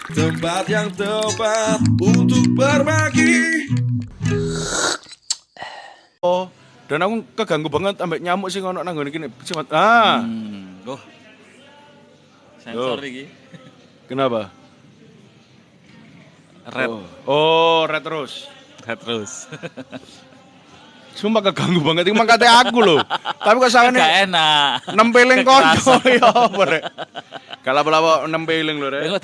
Tempat yang tepat untuk berbagi. Oh, dan aku keganggu banget ambek nyamuk sing ono nang ngene kene. Oh, sensor iki. Kenapa? Red. Red terus. Red terus. Sumpah keganggu banget iki mangkate aku lho. Tapi kok sawane Gak enak. nempeling konco ya apa rek. Kalau lawa nempeling lho rek. Kok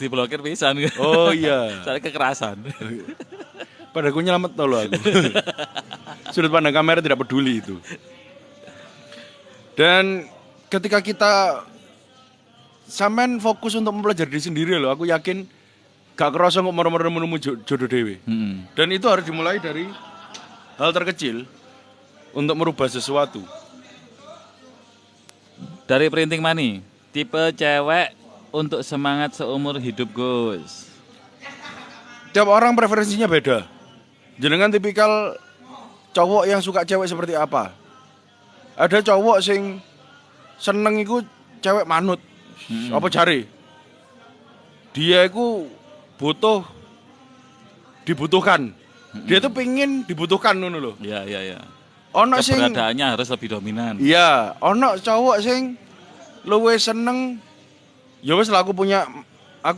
diblokir pisan. Oh iya. Soalnya kekerasan. Padahal aku nyelamet lho aku. Sudut pandang kamera tidak peduli itu. Dan ketika kita sampean fokus untuk mempelajari diri sendiri loh, aku yakin gak kerasa kok moro-moro menemukan jodoh dewe. Dan itu harus dimulai dari hal terkecil untuk merubah sesuatu. Dari printing money, tipe cewek untuk semangat seumur hidup Gus. Tiap orang preferensinya beda. Jenengan tipikal cowok yang suka cewek seperti apa? Ada cowok sing seneng iku cewek manut. Apa cari? Dia iku butuh dibutuhkan. Dia tuh pengen dibutuhkan ngono lho. Iya. Ono sing keberadaannya harus lebih dominan. iya, ono cowok sing luwih seneng ya wis lah aku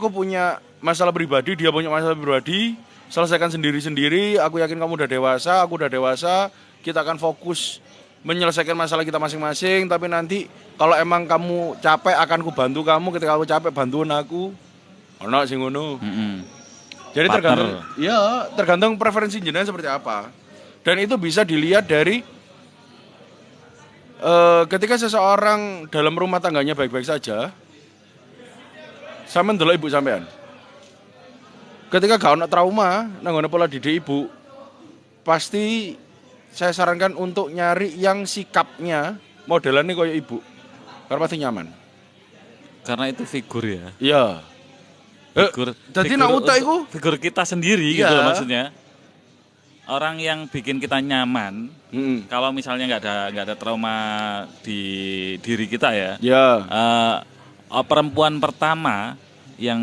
punya masalah pribadi, dia punya masalah pribadi, selesaikan sendiri-sendiri, aku yakin kamu udah dewasa, aku udah dewasa, kita akan fokus menyelesaikan masalah kita masing-masing, tapi nanti kalau emang kamu capek akan ku bantu kamu, ketika aku capek bantuin aku. Ono sing ngono. Jadi tergantung preferensi jenengan seperti apa. Dan itu bisa dilihat dari ketika seseorang dalam rumah tangganya baik-baik saja, sampean ndelok ibu sampean. Ketika gak ono trauma, nang ngone pola didik ibu, pasti saya sarankan untuk nyari yang sikapnya modelannya kayak ibu. Karena pasti nyaman. Karena itu figur ya. Iya. Jadi nak utak iku figur kita sendiri gitu loh maksudnya. Orang yang bikin kita nyaman, kalau misalnya nggak ada trauma di diri kita ya. Perempuan pertama yang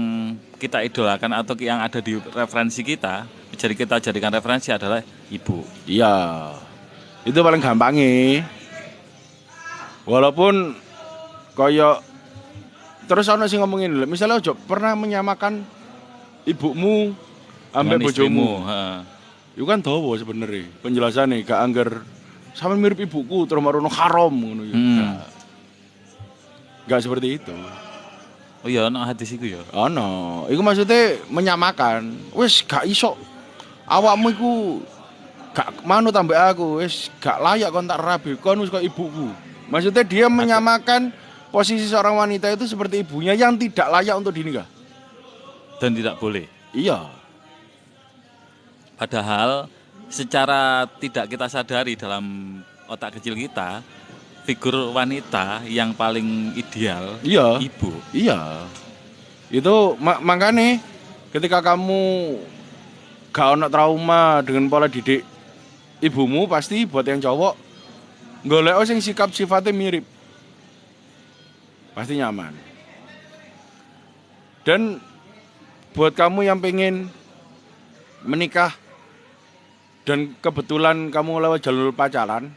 kita idolakan atau yang ada di referensi kita, jadi kita jadikan referensi adalah ibu. Iya. Itu paling gampangnya. Walaupun koyo terus ana sing ngomongin lho, misalnya ojo pernah menyamakan ibumu ambek bojomu. Itu kan dawa sebenarnya penjelasannya gak angger sama mirip ibuku terus marono haram ngono ya. Gak seperti itu. Oh iya ana hadis iku ya. Ono, iku maksudnya menyamakan. Wis gak iso awakmu iku gak manut ambek aku, wis gak layak kon tak rabi, kon wis kok ibuku. Maksudnya dia menyamakan posisi seorang wanita itu seperti ibunya yang tidak layak untuk dinikah. Dan tidak boleh. Iya. Padahal secara tidak kita sadari dalam otak kecil kita, figur wanita yang paling ideal ibu. Iya. Itu makanya ketika kamu gak ono trauma dengan pola didik ibumu, pasti buat yang cowok golek sing sikap sifatnya mirip. Pasti nyaman. Dan buat kamu yang pengen menikah dan kebetulan kamu lewat jalur pacaran,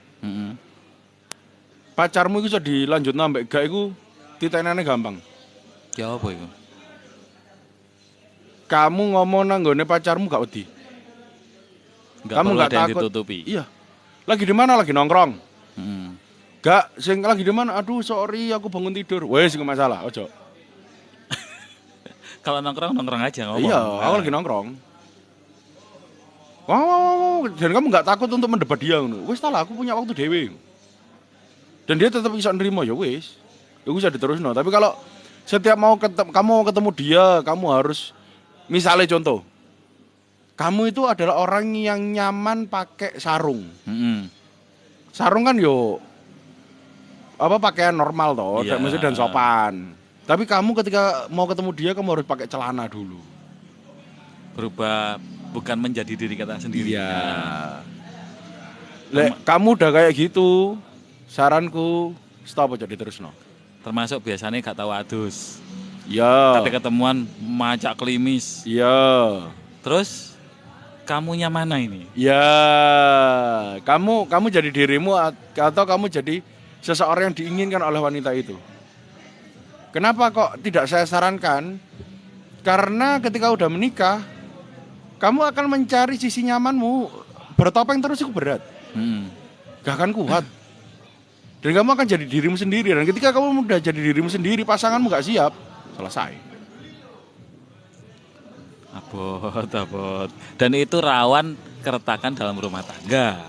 pacarmu itu bisa dilanjut nambah gak itu titenane gampang. Ya apa itu? Kamu ngomong nanggone pacarmu gak wedi. Kamu gak takut ditutupi. Iya. Lagi di mana? Lagi nongkrong. Gak, sing lagi di mana? Aduh, sorry, aku bangun tidur. Wes, gak masalah, ojo. Kalau nongkrong aja ngomong. Iya, aku lagi nongkrong. Wow, dan kamu gak takut untuk mendebat dia. Wes, salah, aku punya waktu dewe. Dan dia tetap bisa nerima, ya wes. Itu bisa diterusno. Tapi kalau setiap kamu mau ketemu dia, kamu harus, misalnya contoh, kamu itu adalah orang yang nyaman pakai sarung. Sarung kan yo pakaian normal toh, maksudnya dan sopan. Tapi kamu ketika mau ketemu dia, kamu harus pakai celana dulu. Berubah, bukan menjadi diri kita sendiri. Iya. Kamu udah kayak gitu, saranku stop aja terus no. Termasuk biasanya gak tahu adus. Iya. Kata ketemuan macak klimis. Iya. Terus kamunya mana ini? Ya, kamu jadi dirimu atau kamu jadi seseorang yang diinginkan oleh wanita itu. Kenapa kok tidak saya sarankan? Karena ketika udah menikah, kamu akan mencari sisi nyamanmu. Bertopeng terus itu berat. Gak akan kuat. Dan kamu akan jadi dirimu sendiri. Dan ketika kamu udah jadi dirimu sendiri, pasanganmu gak siap, selesai. Abot. Dan itu rawan keretakan dalam rumah tangga.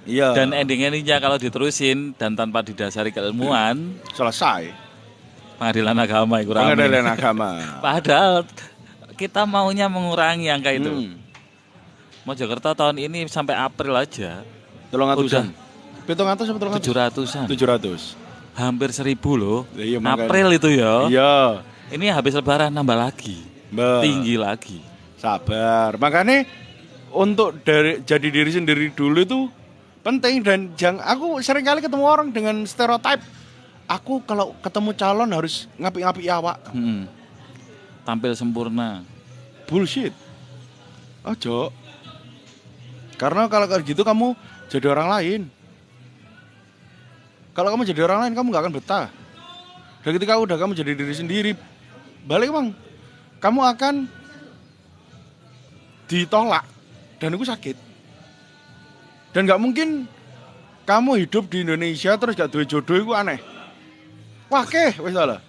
Iya. Dan endingnya kalau diterusin dan tanpa didasari keilmuan, selesai. Pengadilan agama itu ramai. Pengadilan agama. Padahal kita maunya mengurangi angka itu. Mojokerto tahun ini sampai April aja 300-an. 700. Hampir 1.000 loh. Iya, April itu ya. Iya. Ini habis lebaran nambah lagi. Tinggi lagi. Sabar. Makanya untuk jadi diri sendiri dulu itu penting. Dan aku sering kali ketemu orang dengan stereotip. Aku kalau ketemu calon harus ngapi-ngapi awak. Tampil sempurna. Bullshit. Ojo. Karena kalau gitu kamu jadi orang lain. Kalau kamu jadi orang lain kamu gak akan betah. Dan ketika udah kamu jadi diri sendiri, balik bang, kamu akan ditolak dan itu sakit. Dan gak mungkin kamu hidup di Indonesia terus gak duwe jodoh, itu aneh. Wah wis salah.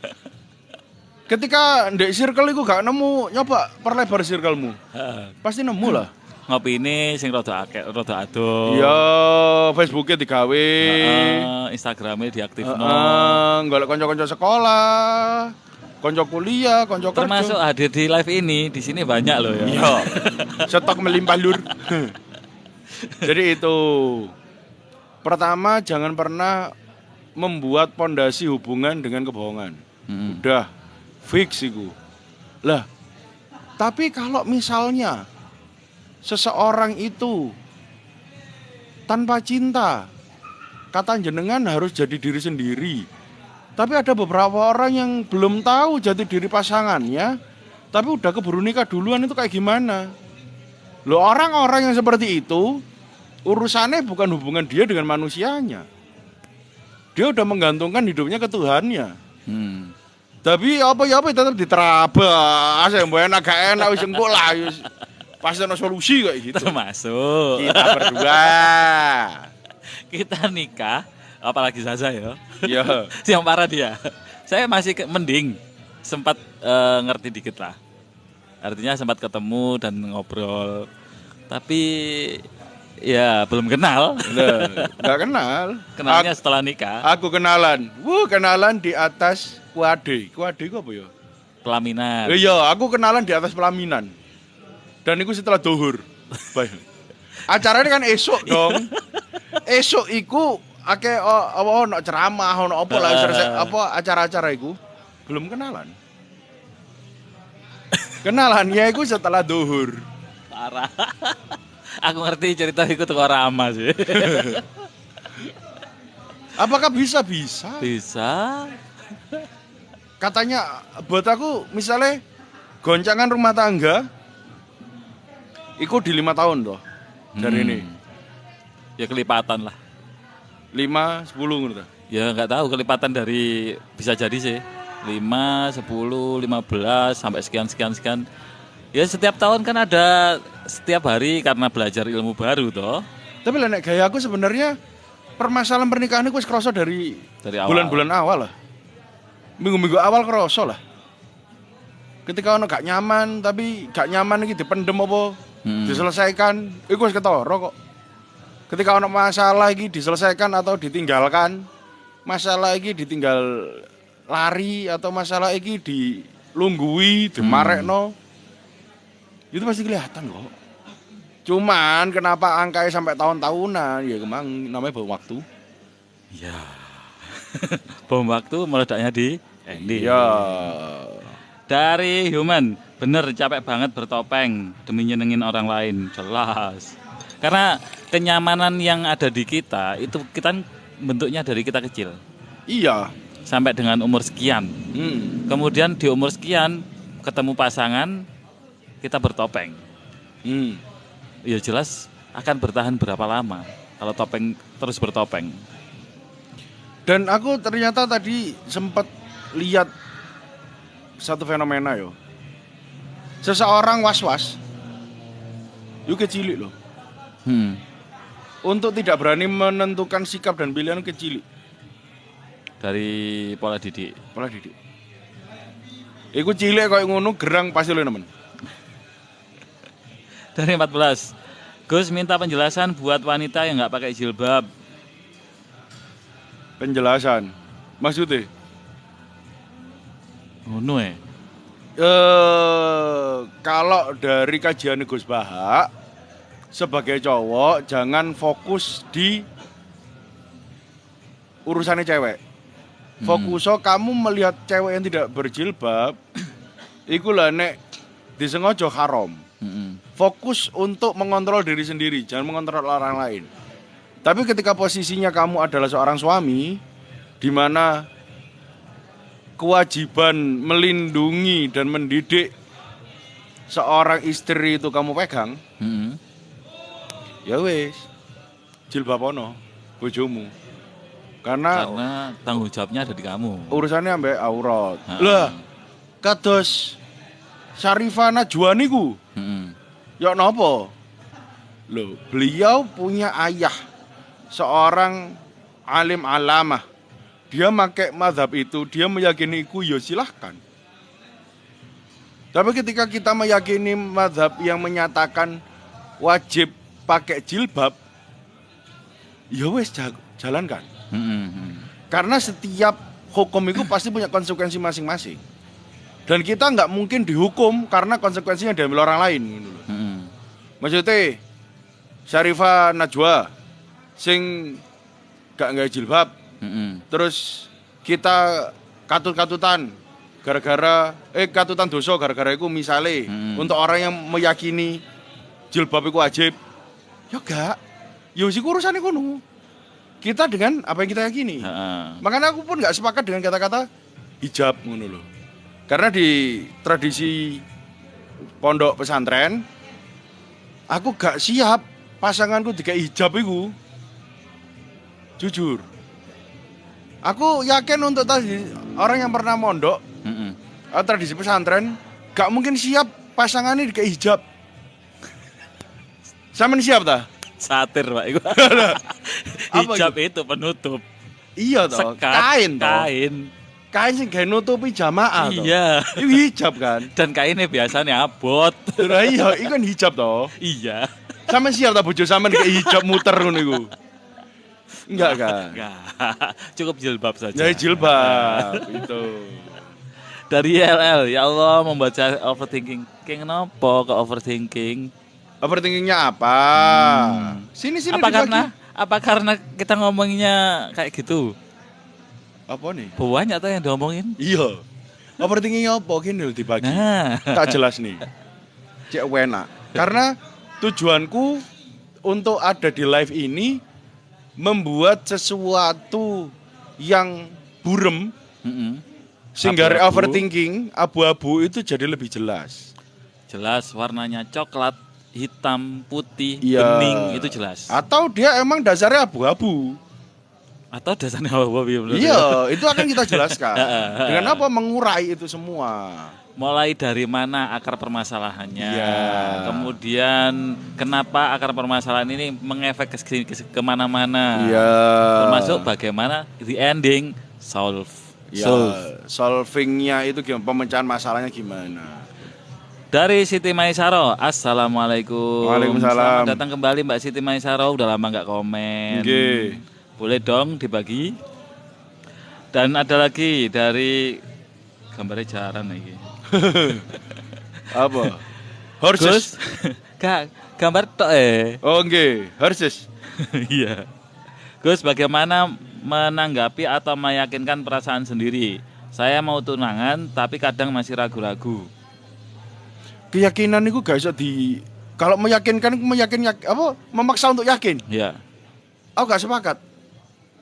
Ketika ndek circle iku gak nemu, nyoba perlebar circlemu. Pasti nemu lah. Ngopi ini sing rada akeh, rada ado. Iya, Facebooknya digawe. Instagramnya diaktifno. Golek kanca-kanca sekolah, kanca kuliah, kanca kerja. Termasuk hadir di live ini, di sini banyak loh ya. Iya. Stok melimpah lur. Jadi itu. Pertama, jangan pernah membuat pondasi hubungan dengan kebohongan. Udah fix iku. Lah, tapi kalau misalnya seseorang itu tanpa cinta, kata jenengan harus jadi diri sendiri. Tapi ada beberapa orang yang belum tahu jati diri pasangannya, tapi udah keburu nikah duluan, itu kayak gimana? Loh, orang-orang yang seperti itu urusannya bukan hubungan dia dengan manusianya. Dia udah menggantungkan hidupnya ke Tuhannya. Tapi apa tetap diterabas, yang enak gak enak wis engko lah. Pasti ada solusi kayak gitu. Termasuk kita berdua. Kita nikah, apalagi Zaza ya. Iya. Yang parah dia. Saya masih mending sempat ngerti dikit lah. Artinya sempat ketemu dan ngobrol. Tapi ya belum kenal. Nggak kenal. Kenalnya setelah nikah. Aku kenalan. Kenalan di atas kuade. Kuade itu apa ya? Pelaminan. Iya, aku kenalan di atas pelaminan. Dan itu setelah duhur. Acaranya kan esok dong. Esok iku akeh ono ceramah, ono apa lah acara-acara iku. Belum kenalan. Kenalannya iku setelah duhur. Parah. Aku ngerti cerita itu tuh Rama sih. Apakah bisa? Bisa. Katanya buat aku misalnya goncangan rumah tangga iku di 5 tahun toh dari ini. Ya kelipatan lah. 5, 10 gitu. Ya nggak tahu kelipatan dari, bisa jadi sih 5, 10, 15 sampai sekian. Ya setiap tahun kan ada, setiap hari karena belajar ilmu baru toh. Tapi lah nek gaya aku sebenarnya permasalahan pernikahan itu kerasa dari bulan-bulan awal lah. Minggu-minggu awal kerasa lah. Ketika ono gak nyaman, tapi gak nyaman iki dipendem apa diselesaikan, iku wis ketara kok. Ketika ono masalah iki diselesaikan atau ditinggalkan, masalah iki ditinggal lari atau masalah iki dilunggui, dimarekno, itu pasti kelihatan kok. Cuman kenapa angkanya sampai tahun-tahunan? Ya memang namanya bom waktu. Ya. Bom waktu meledaknya di ending. Ya. Dari Human, bener capek banget bertopeng demi nyenengin orang lain, jelas. Karena kenyamanan yang ada di kita itu kita bentuknya dari kita kecil. Iya. sampai dengan umur sekian. Kemudian di umur sekian ketemu pasangan, kita bertopeng. Ya jelas akan bertahan berapa lama kalau topeng terus bertopeng. Dan aku ternyata tadi sempat lihat satu fenomena yo. Seseorang was-was, itu kecilik loh. Untuk tidak berani menentukan sikap dan pilihan kecilik. Dari pola didik. Pola didik. Iku cilik kayak ngono gerang pasti lo nemen. Dari 14. Gus minta penjelasan buat wanita yang nggak pakai jilbab. Penjelasan. Maksudnya? Ngono ya. Kalau dari kajian Gus Bahak, sebagai cowok jangan fokus di urusannya cewek. Fokusnya kamu melihat cewek yang tidak berjilbab, iku lah nek disengaja haram. Fokus untuk mengontrol diri sendiri, jangan mengontrol orang lain. Tapi ketika posisinya kamu adalah seorang suami, di mana kewajiban melindungi dan mendidik seorang istri itu kamu pegang, ya wis, jilbab ono bojomu. Karena tanggung jawabnya ada di kamu. Urusannya ambek aurat. Lah, kados Syarifah Najwa niku. Ya napa? Loh, beliau punya ayah seorang alim alamah. Dia pakai mazhab itu, dia meyakini itu, ya silahkan. Tapi ketika kita meyakini mazhab yang menyatakan wajib pakai jilbab, ya wes jalankan. Karena setiap hukum itu pasti punya konsekuensi masing-masing. Dan kita nggak mungkin dihukum karena konsekuensinya diambil orang lain. Maksudnya, Syarifah Najwa sing gak nggak jilbab, terus kita katut-katutan gara-gara katutan dosa gara-gara itu misalnya untuk orang yang meyakini jilbab itu wajib, ya gak, ya sih urusannya kono. Kita dengan apa yang kita yakini. Makanya aku pun nggak sepakat dengan kata-kata hijab ngono loh. Karena di tradisi pondok pesantren, aku gak siap pasanganku dikai hijab itu. Jujur. Aku yakin untuk tadi orang yang pernah mondok, tradisi pesantren, gak mungkin siap pasangannya dikai hijab. Sampeyan siap tak? Satir Pak itu. Hijab itu penutup. Iya toh, kain toh. Kain sing gawe nutupi jamaah toh. Iya. Itu hijab kan. Dan kainnya biasanya abot. Lah iya, itu kan hijab toh. Iya. Sama siap tak bojo sampean dikai hijab muter ngono iku. Enggak kan? Enggak. Cukup jilbab saja. Ya jilbab itu. Dari LL, ya Allah membaca overthinking. Kenapa ke overthinking? Overthinkingnya apa? Sini Apa karena kita ngomongnya kayak gitu? Apa nih? Banyak tuh yang diomongin. Iya. Overthinkingnya apa? Gini dibagi. Nah. Tak jelas nih. Cek enak. Karena tujuanku untuk ada di live ini membuat sesuatu yang burem, sehingga overthinking, abu-abu itu jadi lebih jelas. Jelas warnanya coklat, hitam, putih, ya. Bening itu jelas. Atau dia emang dasarnya abu-abu. Atau dasarnya abu-abu. Iya, itu akan kita jelaskan. Dengan apa mengurai itu semua. Mulai dari mana akar permasalahannya. Ya. Kemudian kenapa akar permasalahan ini mengefek ke kemana-mana. Ya. Termasuk bagaimana the ending solve. Ya, solvingnya itu gimana, pemecahan masalahnya gimana. Dari Siti Maisaro, Assalamualaikum. Waalaikumsalam. Selamat datang kembali Mbak Siti Maisaro, udah lama nggak komen. Okay. Boleh dong dibagi. Dan ada lagi dari gambarnya jarang lagi. Apa? Horses. Kak, gambar tok Oh nggih, horses. Iya. Gus, bagaimana menanggapi atau meyakinkan perasaan sendiri? Saya mau tunangan tapi kadang masih ragu-ragu. Keyakinan itu gak bisa kalau meyakinkan memaksa untuk yakin. Iya. Aku gak sepakat.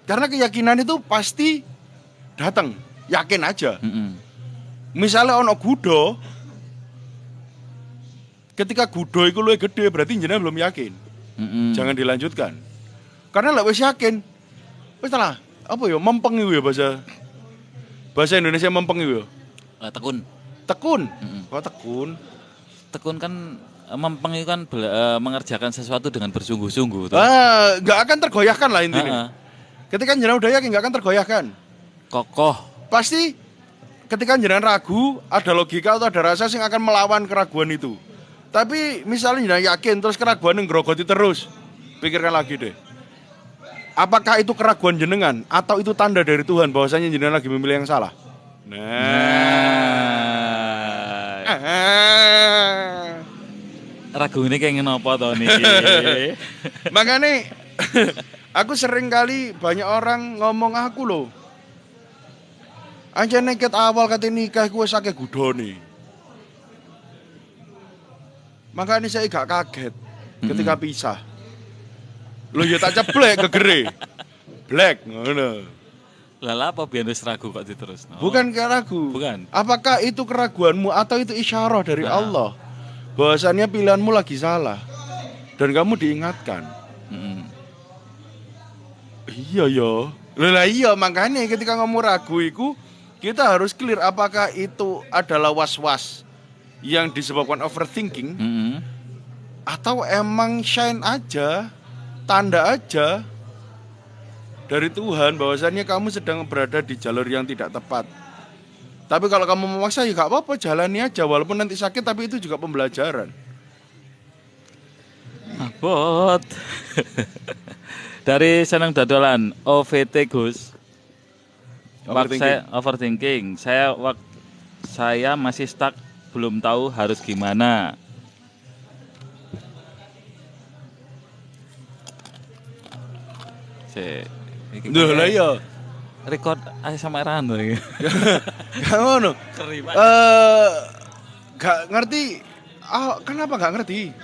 Karena keyakinan itu pasti datang, yakin aja. Mm-mm. Misalnya ono gudo, ketika gudo itu luwih gede berarti jenengan belum yakin. Mm-mm. Jangan dilanjutkan. Karena lek wis yakin, wis lah, apa ya mempeng iku ya bahasa Indonesia mempeng iku ya. Tekun. Tekun. Mm-mm. Kok tekun? Tekun kan mempeng itu kan mengerjakan sesuatu dengan bersungguh-sungguh tuh. Nggak akan tergoyahkan lah intinya. Ketika jenengan udah yakin nggak akan tergoyahkan. Kokoh. Pasti ketika jenengan ragu, ada logika atau ada rasa yang akan melawan keraguan itu. Tapi misalnya jenengan yakin terus keraguan yang ngerogoti terus, pikirkan lagi deh. Apakah itu keraguan jenengan atau itu tanda dari Tuhan bahwasanya jenengan lagi memilih yang salah? Ragu ini kayak ngenopo toh nih. Makanya aku sering kali banyak orang ngomong aku loh. Anjir neket awal kate nikah gue sakit gudone. Makanya saya gak kaget ketika pisah. Loh ya tak ceblek gegere. Black ngono. Lah apa biar wis ragu kok diterus? No? Bukan ragu. Bukan. Apakah itu keraguanmu atau itu isyarah dari Allah? Bahwasannya pilihanmu lagi salah. Dan kamu diingatkan. Iya yo. Lah iya makanya ketika kamu ragu iku kita harus clear apakah itu adalah was-was yang disebabkan overthinking atau emang shine aja, tanda aja dari Tuhan bahwasannya kamu sedang berada di jalur yang tidak tepat. Tapi kalau kamu memaksa ya gak apa-apa, jalani aja walaupun nanti sakit tapi itu juga pembelajaran. Abot. Dari Seneng Dodolan, OVT Gus. Overthinking. Saya masih stuck, belum tahu harus gimana. Duh lah iya. Record ASMR-an lho iki. Gak ngono. Keribat. Gak ngerti. Kenapa gak ngerti?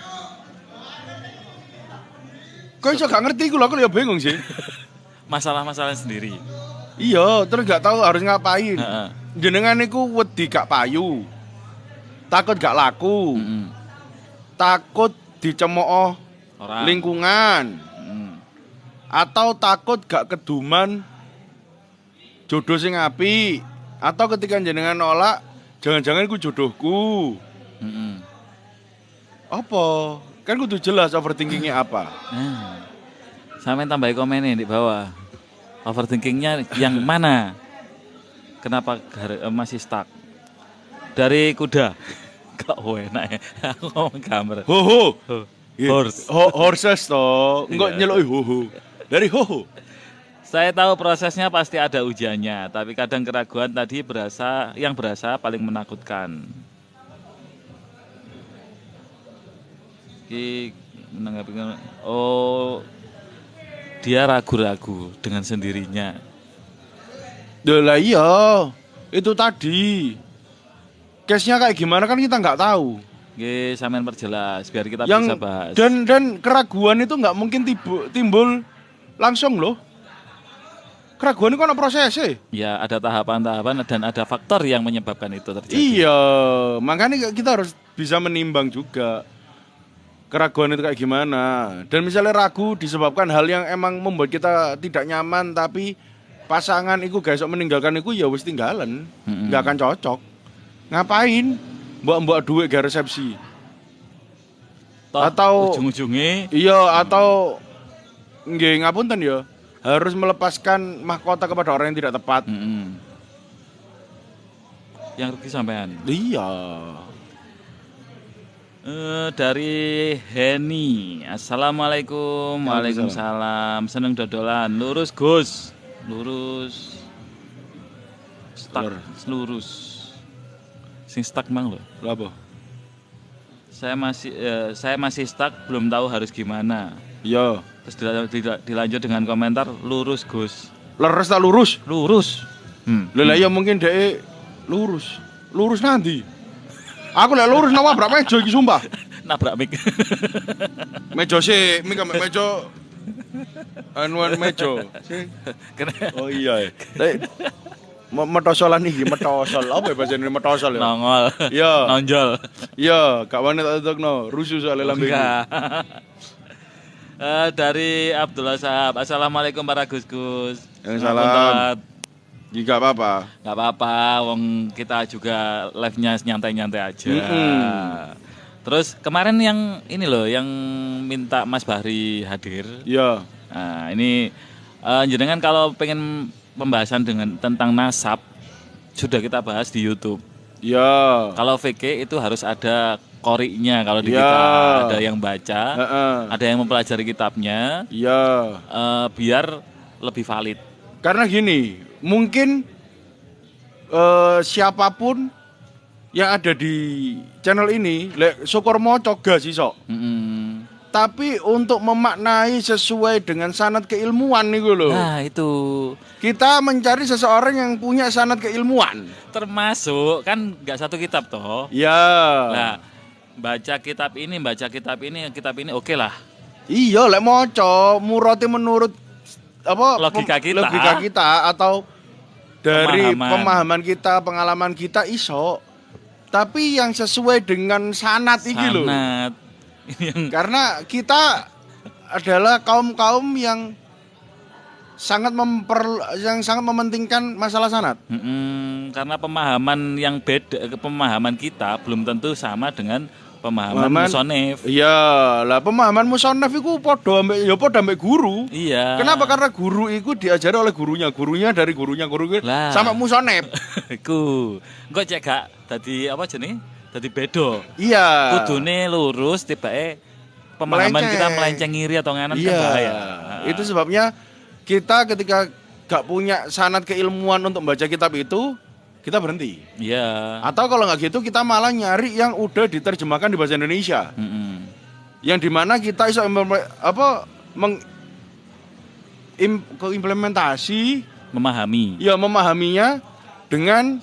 Kok iso gak ngerti aku ya bingung sih. Masalah-masalah sendiri. Iya, terus gak tahu harus ngapain. Jenengan niku wedi gak payu. Takut gak laku. Takut dicemooh lingkungan. Atau takut gak keduman jodoh sing apik. Atau ketika jenengan nolak, jangan-jangan iku jodohku. Apa? Kan kudu jelas overthinkingnya apa. Sampai tambah komen nih di bawah. Overthinkingnya yang mana? Kenapa masih stuck? Dari kuda. Kok enak ya? Aku ngomong gambar. Hoho. Horse. Horses toh. Enggak nyeluk hoho. Dari hoho. Saya tahu prosesnya pasti ada ujiannya, tapi kadang keraguan tadi berasa paling menakutkan. Dia ragu-ragu dengan sendirinya. Lah iya, itu tadi. Case-nya kayak gimana kan kita nggak tahu. Oke, sampean perjelas biar kita bisa bahas. Dan keraguan itu nggak mungkin timbul langsung loh. Keraguan itu kan prosesnya. Ya, ada tahapan-tahapan dan ada faktor yang menyebabkan itu terjadi. Iya, makanya kita harus bisa menimbang juga. Keraguan itu kayak gimana. Dan misalnya ragu disebabkan hal yang emang membuat kita tidak nyaman, tapi pasangan itu guys meninggalkan itu ya wis tinggalan. Nggak akan cocok. Ngapain? Mbak duit gak resepsi. Toh, atau ujung-ujungnya iya, atau nggih ngapunten ya. Harus melepaskan mahkota kepada orang yang tidak tepat. Yang rugi sampean. Iya. Dari Heni. Assalamualaikum. Waalaikumsalam. Seneng dodolan. Lurus Gus. Lurus. Stuck. Lurus. Sing stuck mang lho. Apa? Saya masih stuck, belum tahu harus gimana. Iya. Terus dilanjut dengan komentar lurus Gus. Leres tak lurus? Lurus. Lah ya mungkin dhek lurus. Lurus nanti. Aku lek lurus nabrak meja iki sumpah. Nabrak mik. Meja sih, mik ambek meja. Anuan meja. Oh iya. Metosolan iki, metosol. Apa bahasa Indonesia metosol ya? Nongol. Iya. Nonjol. Iya, gak wani tak tutupno, rusuh soalnya lambe. Enggak. Dari Abdullah Sahab. Assalamualaikum para Gus-gus. Salam. Jika apa-apa. Enggak apa-apa, wong kita juga live-nya nyantai-nyantai aja. Terus kemarin yang ini loh, yang minta Mas Bahri hadir. Iya. Nah, ini jenengan kalau pengen pembahasan tentang nasab sudah kita bahas di YouTube. Iya. Kalau VK itu harus ada koriknya kalau di Ya. kita ada yang baca, ada yang mempelajari kitabnya, Iya. biar lebih valid. Karena gini, mungkin siapapun yang ada di channel ini, syukur moco gak sih sok. Tapi untuk memaknai sesuai dengan sanad keilmuan nih loh. Nah itu Kita mencari seseorang yang punya sanad keilmuan. termasuk kan nggak satu kitab toh. Ya. Nah baca kitab ini oke lah. Iya, lek moco murati menurut apa Logika kita. logika kita atau dari Pemahaman. pemahaman kita, pengalaman kita iso. Tapi yang sesuai dengan sanad iki lho. Sanad. Ini yang Karena kita adalah kaum-kaum yang sangat mementingkan masalah sanad. karena pemahaman yang beda, pemahaman kita belum tentu sama dengan pemahaman Pemahaman- musonef. Iya, lah pemahaman musannaf iku padha ambek guru. Iya. Kenapa? Karena guru itu diajari oleh gurunya dari gurunya guru Lah. sama musonef. Iku. Engko cek gak dadi apa jenenge? Dadi beda. Iya. Kudune lurus tibake pemahaman Melenceng. kita melenceng kiri atau nganan kan Iya. bahaya. Itu sebabnya kita ketika gak punya sanad keilmuan untuk membaca kitab itu, kita berhenti. Iya. Atau kalau nggak gitu kita malah nyari yang udah diterjemahkan di bahasa Indonesia. Mm-mm. Yang dimana kita bisa implementasi, Memahami ya memahaminya dengan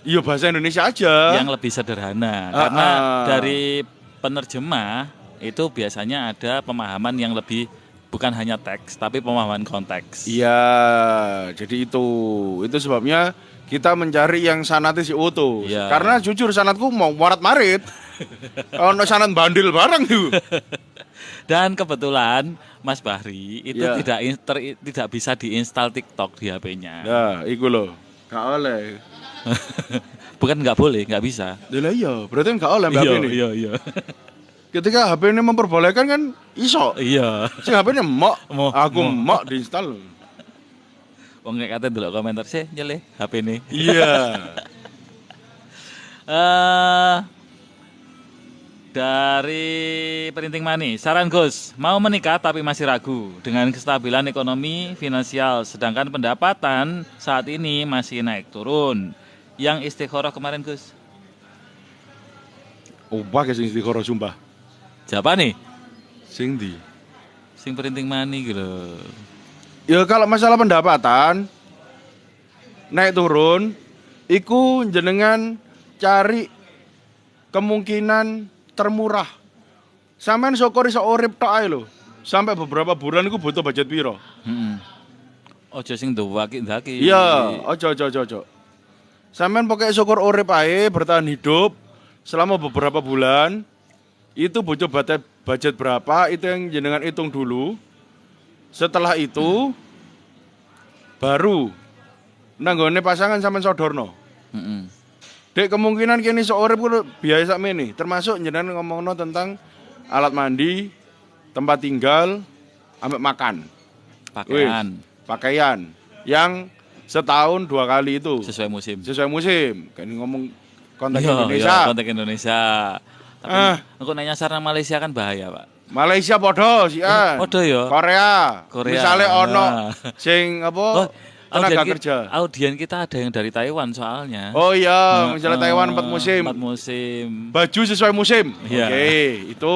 ya bahasa Indonesia aja. yang lebih sederhana karena dari penerjemah itu biasanya ada pemahaman yang lebih bukan hanya teks tapi pemahaman konteks. Iya, jadi itu sebabnya kita mencari yang sanatnya si utuh. Iya. Karena jujur sanatku mau warat marit. Ono sanat bandil bareng tuh. Dan kebetulan Mas Bahri itu Ya. tidak bisa diinstal TikTok di HP-nya. Ya, iku loh. Gak oleh. Bukan nggak boleh, nggak bisa. Lah iya, berarti gak oleh mbak ini. Iya. Ketika HP ini memperbolehkan kan iso. Iya. Si HP ini mok, Mo. aku mok diinstal. Wong nek kate ndelok komentar sih nyele HP ini. Iya. Dari Perinting Mani, saran Gus, mau menikah tapi masih ragu dengan kestabilan ekonomi finansial, sedangkan pendapatan saat ini masih naik turun. Yang istikharah kemarin Gus, Ubah ke sing istiqoroh sumpah. siapa nih? Sing di. Sing Perinting Mani gitu. Ya kalau masalah pendapatan naik turun, iku jenengan cari kemungkinan termurah. Sampeyan syukur iso urip tok ae lho. Sampai beberapa bulan iku butuh budget piro? Ojo sing ndaki. Iya, ojo. Sampeyan pokoknya syukur urip ae, bertahan hidup selama beberapa bulan. Itu butuh budget berapa? Itu yang jenengan hitung dulu. Setelah itu baru nanggone pasangan sampean sodorno. Dek kemungkinan kini seorang pun biaya sakmene, termasuk jenengan ngomongno tentang alat mandi, tempat tinggal, ambek makan, Pakaian pakaian yang setahun 2 kali itu sesuai musim. sesuai musim. Kan ngomong konteks Iya, Indonesia. konteks Indonesia. Tapi aku nanya saran Malaysia kan bahaya, Pak. Malaysia podo sian. Podo ya? Korea. Korea. Misalnya ono Nah. sing apa? Tenaga kerja. Audien kita ada yang dari Taiwan soalnya. Oh iya, misalnya Taiwan 4 musim. 4 musim. Baju sesuai musim. Iya. Oke, itu.